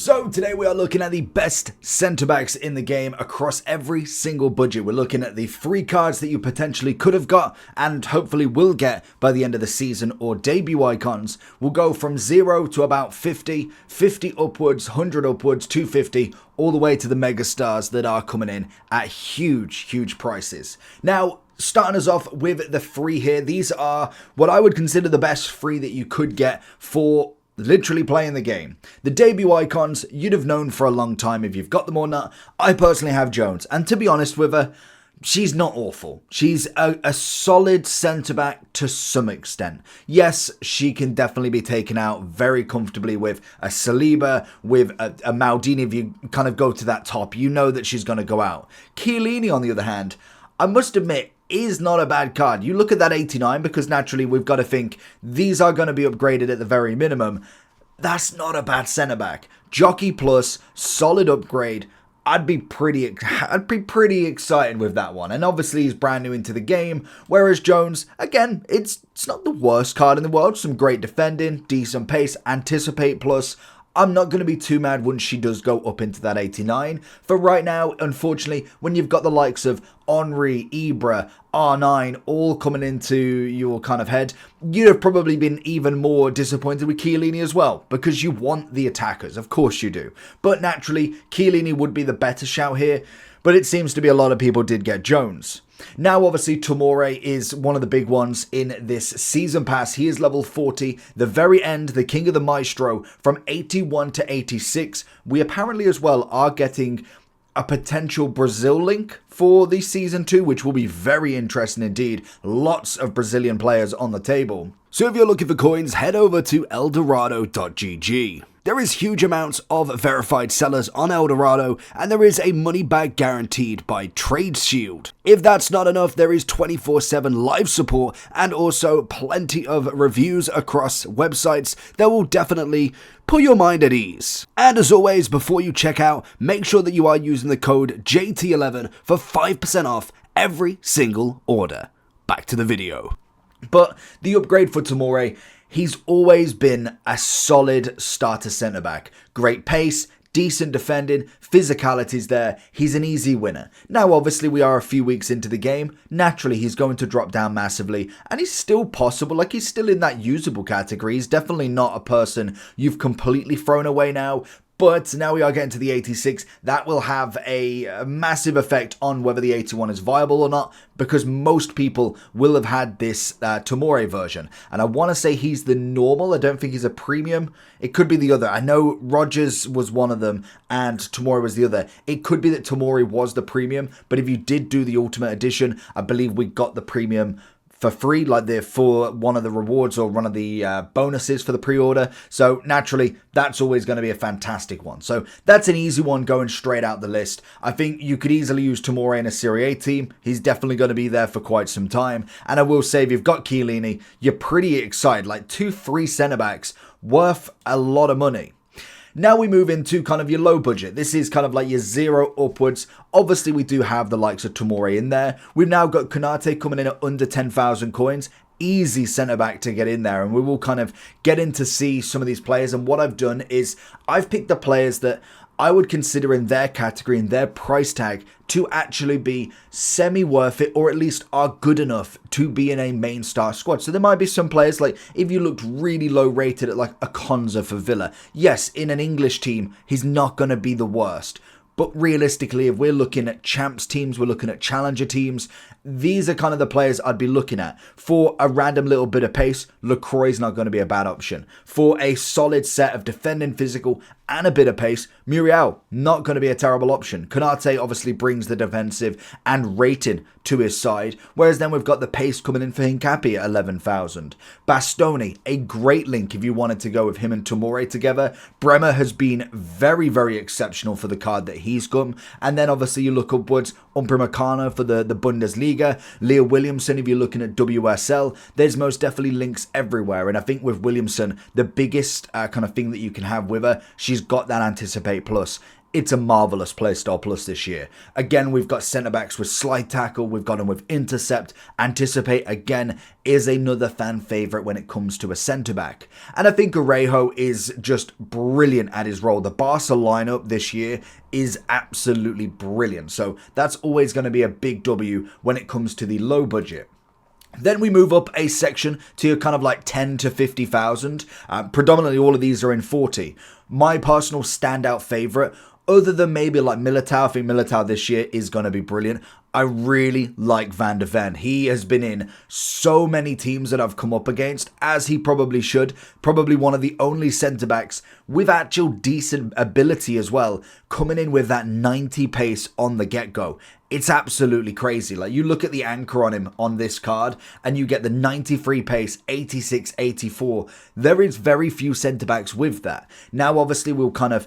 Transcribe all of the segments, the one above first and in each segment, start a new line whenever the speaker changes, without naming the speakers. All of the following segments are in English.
So today we are looking at the best centre-backs in the game across every single budget. We're looking at the free cards that you potentially could have got and hopefully will get by the end of the season, or debut icons. We'll go from 0 to about 50, 50 upwards, 100 upwards, 250, all the way to the mega stars that are coming in at huge prices. Now, starting us off with the free here, these are what I would consider the best free that you could get for literally playing the game. The debut icons, you'd have known for a long time if you've got them or not. I personally have Jones, and to be honest with her, she's not awful. She's a solid centre-back to some extent. Yes, she can definitely be taken out very comfortably with a Saliba, with a Maldini. If you kind of go to that top, you know that she's going to go out. Chiellini, on the other hand, I must admit, is not a bad card. You look at that 89, because naturally we've got to think these are going to be upgraded at the very minimum. That's not a bad centre-back. Jockey plus, solid upgrade. I'd be pretty excited with that one. And obviously he's brand new into the game, whereas Jones, again, it's not the worst card in the world. Some great defending, decent pace, anticipate plus. I'm not going to be too mad once she does go up into that 89. For right now, unfortunately, when you've got the likes of Henry, Ibra, R9 all coming into your kind of head, you'd have probably been even more disappointed with Chiellini as well, because you want the attackers, of course you do. But naturally, Chiellini would be the better shout here, but it seems to be a lot of people did get Jones. Now, obviously, Tomori is one of the big ones in this season pass. He is level 40, the very end, the king of the maestro, from 81 to 86. We apparently as well are getting a potential Brazil link for the season 2, which will be very interesting indeed. Lots of Brazilian players on the table. So if you're looking for coins, head over to eldorado.gg. There is huge amounts of verified sellers on Eldorado, and there is a money back guaranteed by TradeShield. If that's not enough, there is 24/7 live support and also plenty of reviews across websites that will definitely put your mind at ease. And as always, before you check out, make sure that you are using the code JT11 for 5% off every single order. Back to the video. But the upgrade for Tomori, he's always been a solid starter centre-back. Great pace, decent defending, physicality's there. He's an easy winner. Now, obviously, we are a few weeks into the game. Naturally, he's going to drop down massively, and he's still possible. Like, he's still in that usable category. He's definitely not a person you've completely thrown away now. But now we are getting to the 86. That will have a massive effect on whether the 81 is viable or not, because most people will have had this Tomori version. And I want to say he's the normal. I don't think he's a premium. It could be the other. I know Rogers was one of them and Tomori was the other. It could be that Tomori was the premium, but if you did do the Ultimate Edition, I believe we got the premium for free, like for one of the rewards or one of the bonuses for the pre-order. So naturally, that's always going to be a fantastic one. So that's an easy one going straight out the list. I think you could easily use Tomori in a Serie A team. He's definitely going to be there for quite some time. And I will say, if you've got Chiellini, you're pretty excited. Like 2 free centre-backs worth a lot of money. Now we move into kind of your low budget. This is kind of like your 0 upwards. Obviously, we do have the likes of Tomori in there. We've now got Konate coming in at under 10,000 coins. Easy centre-back to get in there, and we will kind of get in to see some of these players. And what I've done is I've picked the players that I would consider in their category, in their price tag, to actually be semi-worth it, or at least are good enough to be in a main star squad. So there might be some players, like if you looked really low rated at like a Konza for Villa, yes, in an English team, he's not going to be the worst. But realistically, if we're looking at champs teams, we're looking at challenger teams, these are kind of the players I'd be looking at. For a random little bit of pace, Lacroix's not going to be a bad option. For a solid set of defending physical and a bit of pace, Muriel, not going to be a terrible option. Konate obviously brings the defensive and rating to his side, whereas then we've got the pace coming in for Hincapi at 11,000. Bastoni, a great link if you wanted to go with him and Tomori together. Bremer has been very exceptional for the card that he's come. And then obviously you look upwards, Upamecano for the Bundesliga, Leah Williamson if you're looking at WSL. There's most definitely links everywhere, and I think with Williamson, the biggest kind of thing that you can have with her, she's got that Anticipate Plus. it's a marvellous playstyle plus this year. Again, we've got centre-backs with slide tackle, we've got them with intercept. Anticipate, again, is another fan favourite when it comes to a centre-back. And I think Orejo is just brilliant at his role. The Barca lineup this year is absolutely brilliant. So that's always going to be a big W when it comes to the low budget. Then we move up a section to kind of like 10 to 50,000. Predominantly all of these are in 40. My personal standout favourite, other than maybe like Militao, I think Militao this year is going to be brilliant. I really like Van de Ven. He has been in so many teams that I've come up against, as he probably should. Probably one of the only centre-backs with actual decent ability as well, coming in with that 90 pace on the get-go. It's absolutely crazy. Like, you look at the anchor on him on this card, and you get the 93 pace, 86, 84. There is very few centre-backs with that. Now, obviously, we'll kind of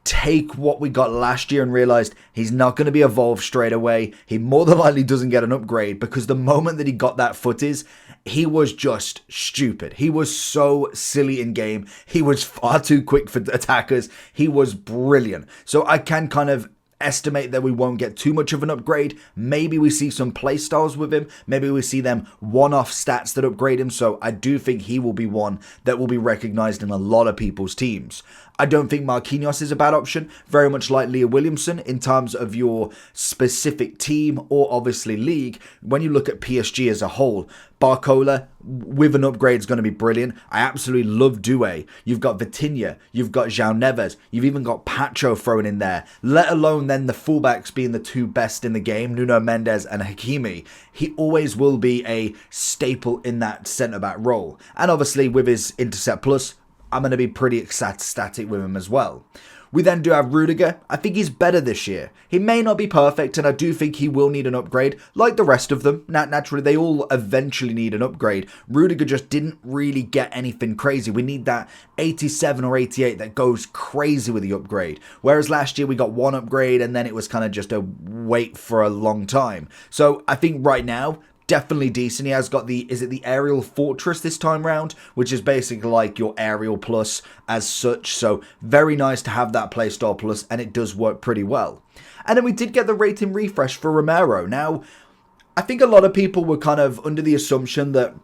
take what we got last year and realized he's not going to be evolved straight away. He more than likely doesn't get an upgrade, because the moment that he got that footies, he was just stupid. He was so silly in game. He was far too quick for attackers. He was brilliant. So I can kind of estimate that we won't get too much of an upgrade. Maybe we see some playstyles with him. Maybe we see them one-off stats that upgrade him. So I do think he will be one that will be recognized in a lot of people's teams. I don't think Marquinhos is a bad option, very much like Leah Williamson in terms of your specific team or obviously league. When you look at PSG as a whole, Barcola with an upgrade is going to be brilliant. I absolutely love Doué. You've got Vitinha, you've got João Neves, you've even got Pacho thrown in there, let alone then the fullbacks being the two best in the game, Nuno Mendes and Hakimi. He always will be a staple in that centre-back role. And obviously with his Intercept Plus, I'm going to be pretty ecstatic with him as well. We then do have Rudiger. I think he's better this year. He may not be perfect, and I do think he will need an upgrade, like the rest of them. Naturally, they all eventually need an upgrade. Rudiger just didn't really get anything crazy. We need that 87 or 88 that goes crazy with the upgrade. Whereas last year we got one upgrade, and then it was kind of just a wait for a long time. So I think right now, definitely decent. He has got the Aerial Fortress this time round, which is basically like your Aerial Plus as such. So very nice to have that playstyle plus, and it does work pretty well. And then we did get the rating refresh for Romero. Now, I think a lot of people were kind of under the assumption that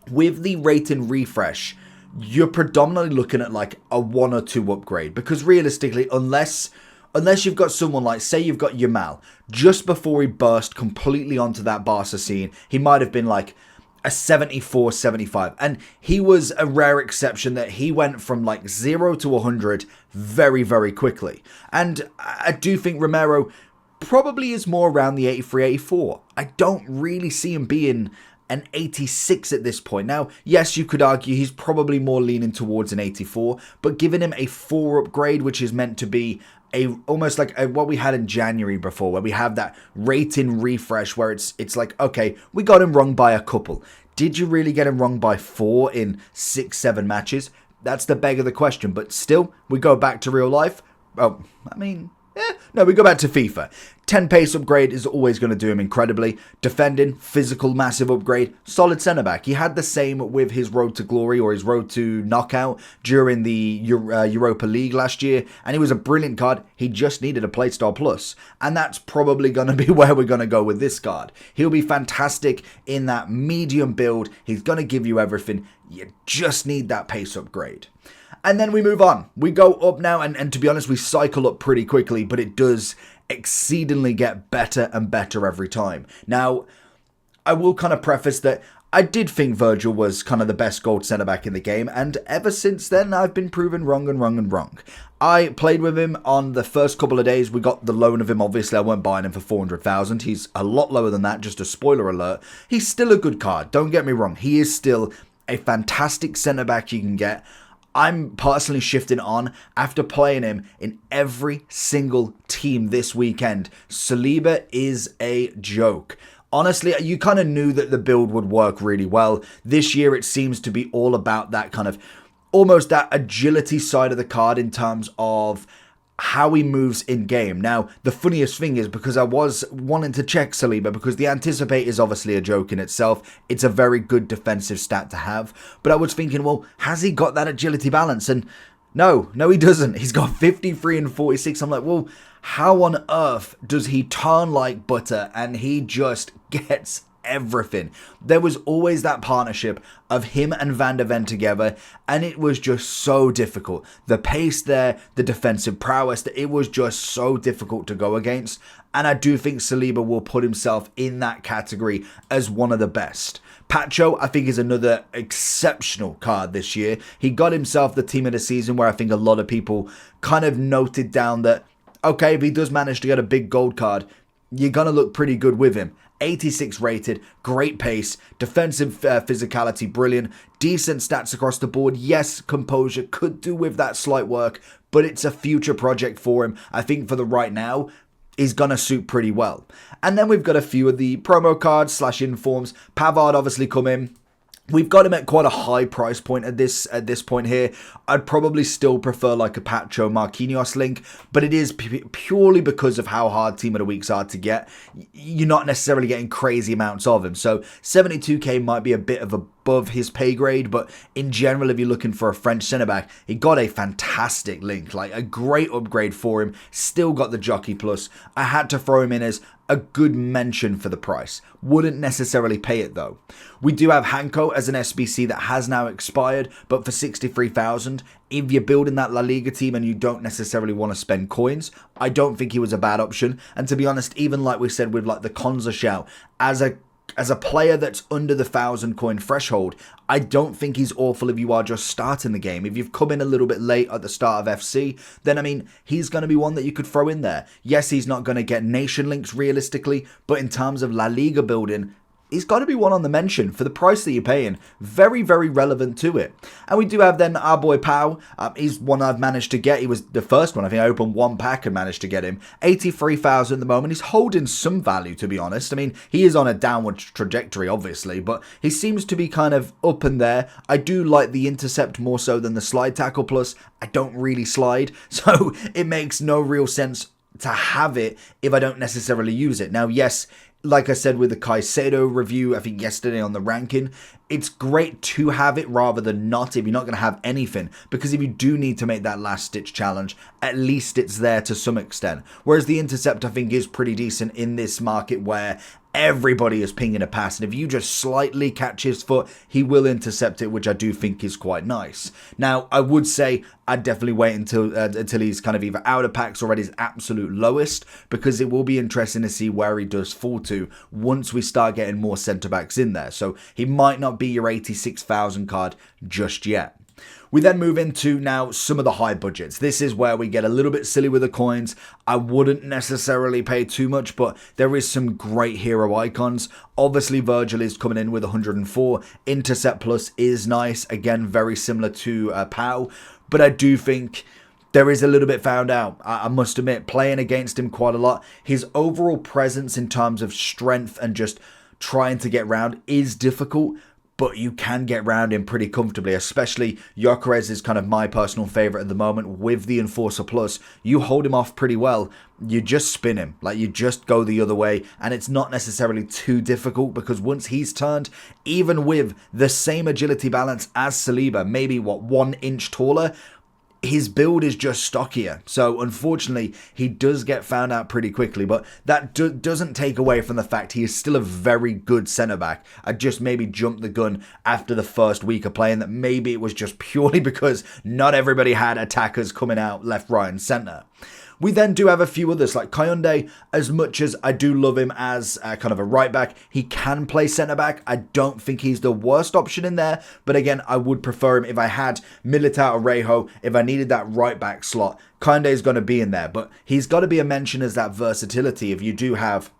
with the rating refresh, you're predominantly looking at like a 1 or 2 upgrade, because realistically, unless you've got someone like, say you've got Yamal, just before he burst completely onto that Barca scene, he might have been like a 74, 75. And he was a rare exception that he went from like 0 to 100 very, very quickly. And I do think Romero probably is more around the 83, 84. I don't really see him being an 86 at this point. Now, yes, you could argue he's probably more leaning towards an 84, but giving him a 4 upgrade, which is meant to be almost like what we had in January before, where we have that rating refresh where it's like, okay, we got him wrong by a couple. Did you really get him wrong by 4 in 6, 7 matches? That's the beg of the question. But still, we go back to real life. Oh, I mean, no, we go back to FIFA. 10 pace upgrade is always going to do him incredibly. Defending, physical, massive upgrade. Solid centre-back. He had the same with his road to glory or his road to knockout during the Europa League last year. And he was a brilliant card. He just needed a playstyle plus. And that's probably going to be where we're going to go with this card. He'll be fantastic in that medium build. He's going to give you everything. You just need that pace upgrade. And then we move on. We go up now, and to be honest, we cycle up pretty quickly, but it does exceedingly get better and better every time. Now, I will kind of preface that I did think Virgil was kind of the best gold centre-back in the game, and ever since then, I've been proven wrong and wrong and wrong. I played with him on the first couple of days. We got the loan of him, obviously. I weren't buying him for 400,000. He's a lot lower than that, just a spoiler alert. He's still a good card, don't get me wrong. He is still a fantastic centre-back you can get. I'm personally shifting on after playing him in every single team this weekend. Saliba is a joke. Honestly, you kind of knew that the build would work really well. This year, it seems to be all about that kind of almost that agility side of the card in terms of how he moves in game. Now, the funniest thing is, because I was wanting to check Saliba, because the anticipate is obviously a joke in itself. It's a very good defensive stat to have. But I was thinking, well, has he got that agility balance? And No, he doesn't. He's got 53 and 46. I'm like, well, how on earth does he turn like butter and he just gets everything? There was always that partnership of him and Van de Ven together, and it was just so difficult. The pace there, the defensive prowess, it was just so difficult to go against. And I do think Saliba will put himself in that category as one of the best. Pacho, I think, is another exceptional card this year. He got himself the team of the season, where I think a lot of people kind of noted down that, okay, if he does manage to get a big gold card, you're going to look pretty good with him. 86 rated, great pace, defensive physicality, brilliant, decent stats across the board. Yes, composure could do with that slight work, but it's a future project for him. I think for the right now, is going to suit pretty well. And then we've got a few of the promo cards / informs. Pavard obviously come in. We've got him at quite a high price point at this point here. I'd probably still prefer like a Pacho Marquinhos link, but it is purely because of how hard Team of the Weeks are to get. You're not necessarily getting crazy amounts of him. So 72k might be a bit of above his pay grade, but in general, if you're looking for a French centre-back, he got a fantastic link, like a great upgrade for him. Still got the Jockey Plus. I had to throw him in as a good mention for the price. Wouldn't necessarily pay it though. We do have Hanko as an SBC that has now expired, but for 63,000, if you're building that La Liga team and you don't necessarily want to spend coins, I don't think he was a bad option. And to be honest, even like we said with like the Konza shout, as a player that's under the 1,000 coin threshold, I don't think he's awful if you are just starting the game. If you've come in a little bit late at the start of FC, then I mean, he's going to be one that you could throw in there. Yes, he's not going to get nation links realistically, but in terms of La Liga building, he's got to be one on the mention for the price that you're paying. Very, very relevant to it. And we do have then our boy Pau. He's one I've managed to get. He was the first one. I think I opened one pack and managed to get him. 83,000 at the moment. He's holding some value, to be honest. I mean, he is on a downward trajectory, obviously, but he seems to be kind of up and there. I do like the intercept more so than the slide tackle plus. I don't really slide, so it makes no real sense to have it if I don't necessarily use it. Now, yes, like I said with the Caicedo review, I think yesterday on the ranking, it's great to have it rather than not if you're not going to have anything. Because if you do need to make that last ditch challenge, at least it's there to some extent. Whereas the intercept, I think, is pretty decent in this market where everybody is pinging a pass, and if you just slightly catch his foot, he will intercept it, which I do think is quite nice. Now, I would say I'd definitely wait until he's kind of either out of packs or at his absolute lowest, because it will be interesting to see where he does fall to once we start getting more centre-backs in there. So he might not be your 86,000 card just yet. We then move into now some of the high budgets. This is where we get a little bit silly with the coins. I wouldn't necessarily pay too much, but there is some great hero icons. Obviously, Virgil is coming in with 104. Intercept Plus is nice. Again, very similar to Pau. But I do think there is a little bit found out. I must admit, playing against him quite a lot, his overall presence in terms of strength and just trying to get round is difficult. But you can get round him pretty comfortably, especially Gyökeres is kind of my personal favourite at the moment with the Enforcer Plus. You hold him off pretty well. You just spin him, like you just go the other way, and it's not necessarily too difficult because once he's turned, even with the same agility balance as Saliba, maybe 1 inch taller, his build is just stockier. So unfortunately, he does get found out pretty quickly, but that doesn't take away from the fact he is still a very good centre-back. I just maybe jumped the gun after the first week of playing that maybe it was just purely because not everybody had attackers coming out left, right and centre. We then do have a few others like Kounde. As much as I do love him as kind of a right back, he can play centre back. I don't think he's the worst option in there, but again, I would prefer him if I had Militao or Rejo. If I needed that right back slot, Kounde is going to be in there, but he's got to be a mention as that versatility. If you do have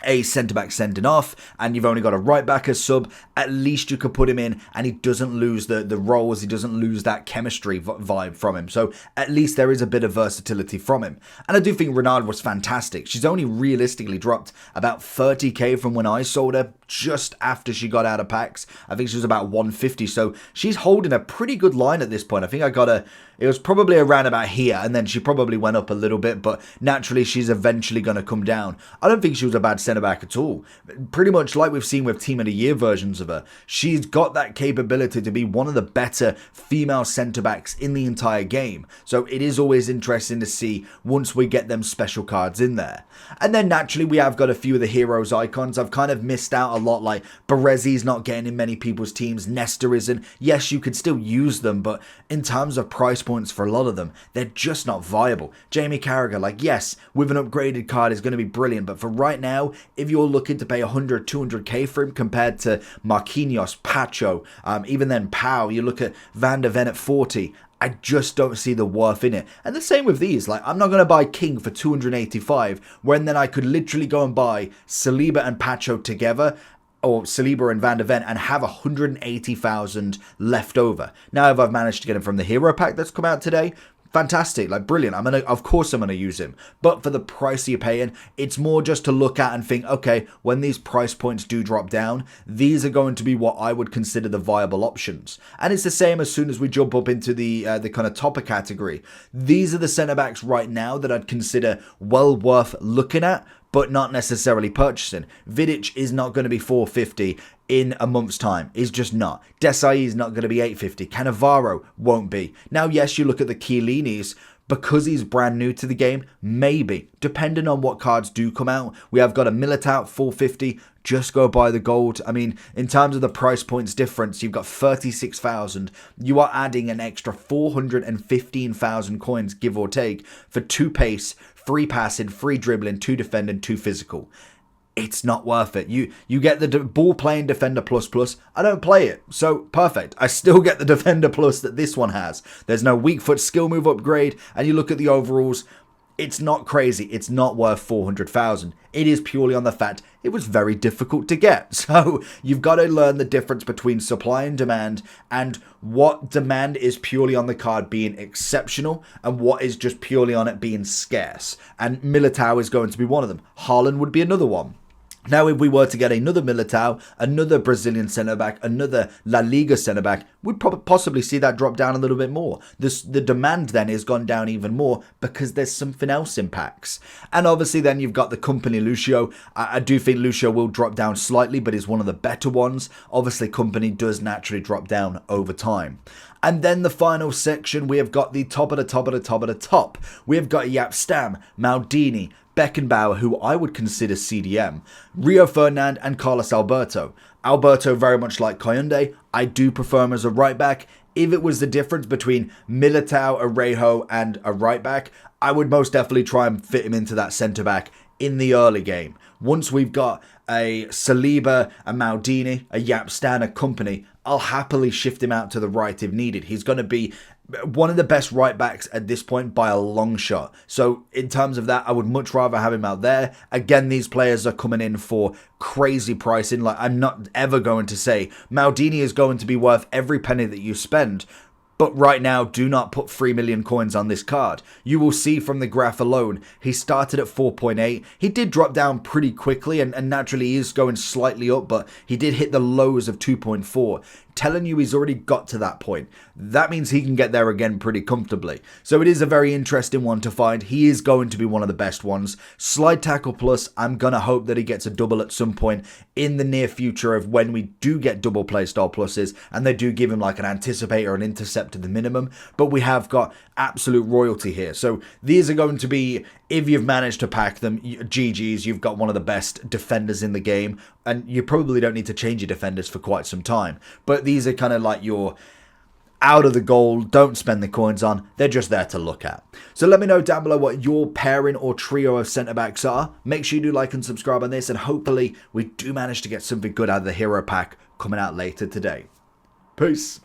a centre-back sending off and you've only got a right-back as sub, at least you could put him in and he doesn't lose the roles, he doesn't lose that chemistry vibe from him. So at least there is a bit of versatility from him. And I do think Renard was fantastic. She's only realistically dropped about 30k from when I sold her. just after she got out of packs. I think she was about 150, so she's holding a pretty good line at this point. I think I got her, it was probably around about here, and then she probably went up a little bit, but naturally she's eventually going to come down. I don't think she was a bad centre-back at all. Pretty much like we've seen with Team of the Year versions of her, she's got that capability to be one of the better female centre-backs in the entire game. So it is always interesting to see once we get them special cards in there. And then naturally we have got a few of the heroes icons. I've kind of missed out a lot, like Berezi's not getting in many people's teams, Nesta isn't. Yes, you could still use them, but in terms of price points for a lot of them, they're just not viable. Jamie Carragher, like, yes, with an upgraded card is going to be brilliant, but for right now, if you're looking to pay 100, 200k for him compared to Marquinhos, Pacho, even then Pau, you look at Van de Ven at 40, I just don't see the worth in it. And the same with these. Like, I'm not going to buy King for 285, when then I could literally go and buy Saliba and Pacho together, or Saliba and Van de Ven, and have 180,000 left over. Now, if I've managed to get him from the hero pack that's come out today, fantastic, like brilliant. Of course I'm gonna use him. But for the price you're paying, it's more just to look at and think, okay, when these price points do drop down, these are going to be what I would consider the viable options. And it's the same as soon as we jump up into the kind of topper category. These are the centre backs right now that I'd consider well worth looking at, but not necessarily purchasing. Vidic is not going to be 450 in a month's time. He's just not. Desai is not going to be 850. Cannavaro won't be. Now, yes, you look at the Chiellinis, because he's brand new to the game, maybe. Depending on what cards do come out. We have got a Militao 450. Just go buy the gold. I mean, in terms of the price points difference, you've got 36,000. You are adding an extra 415,000 coins, give or take, for 2 pace, 3 passing, 3 dribbling, 2 defending, 2 physical. It's not worth it. You get the ball playing Defender plus. I don't play it, so perfect. I still get the Defender plus that this one has. There's no weak foot skill move upgrade, and you look at the overalls, it's not crazy. It's not worth 400,000. It is purely on the fact it was very difficult to get. So you've got to learn the difference between supply and demand, and what demand is purely on the card being exceptional and what is just purely on it being scarce. And Militao is going to be one of them. Haaland would be another one. Now, if we were to get another Militao, another Brazilian centre-back, another La Liga centre-back, we'd possibly see that drop down a little bit more. The demand then has gone down even more because there's something else in packs. And obviously then you've got the Company Lucio. I do think Lucio will drop down slightly, but is one of the better ones. Obviously, Company does naturally drop down over time. And then the final section, we have got the top of the top of the top of the top. We have got Jaap Stam, Maldini, Beckenbauer, who I would consider CDM, Rio Ferdinand, and Carlos Alberto. Alberto, very much like Koyunde, I do prefer him as a right back. If it was the difference between Militao, Arejo, and a right back, I would most definitely try and fit him into that centre back in the early game. Once we've got a Saliba, a Maldini, a Jaap Stam, a Company, I'll happily shift him out to the right if needed. He's going to be one of the best right backs at this point by a long shot. So in terms of that, I would much rather have him out there. Again, these players are coming in for crazy pricing. Like, I'm not ever going to say Maldini is going to be worth every penny that you spend. But right now, do not put 3 million coins on this card. You will see from the graph alone, he started at 4.8. He did drop down pretty quickly, and naturally he is going slightly up, but he did hit the lows of 2.4. Telling you he's already got to that point. That means he can get there again pretty comfortably. So it is a very interesting one to find. He is going to be one of the best ones. Slide Tackle Plus, I'm going to hope that he gets a double at some point in the near future of when we do get double playstyle pluses, and they do give him like an anticipator or an intercept to the minimum. But we have got absolute royalty here. So these are going to be, if you've managed to pack them, GG's, you've got one of the best defenders in the game, and you probably don't need to change your defenders for quite some time. But these are kind of like your out of the goal, don't spend the coins on. They're just there to look at. So let me know down below what your pairing or trio of centre-backs are. Make sure you do like and subscribe on this, and hopefully we do manage to get something good out of the hero pack coming out later today. Peace.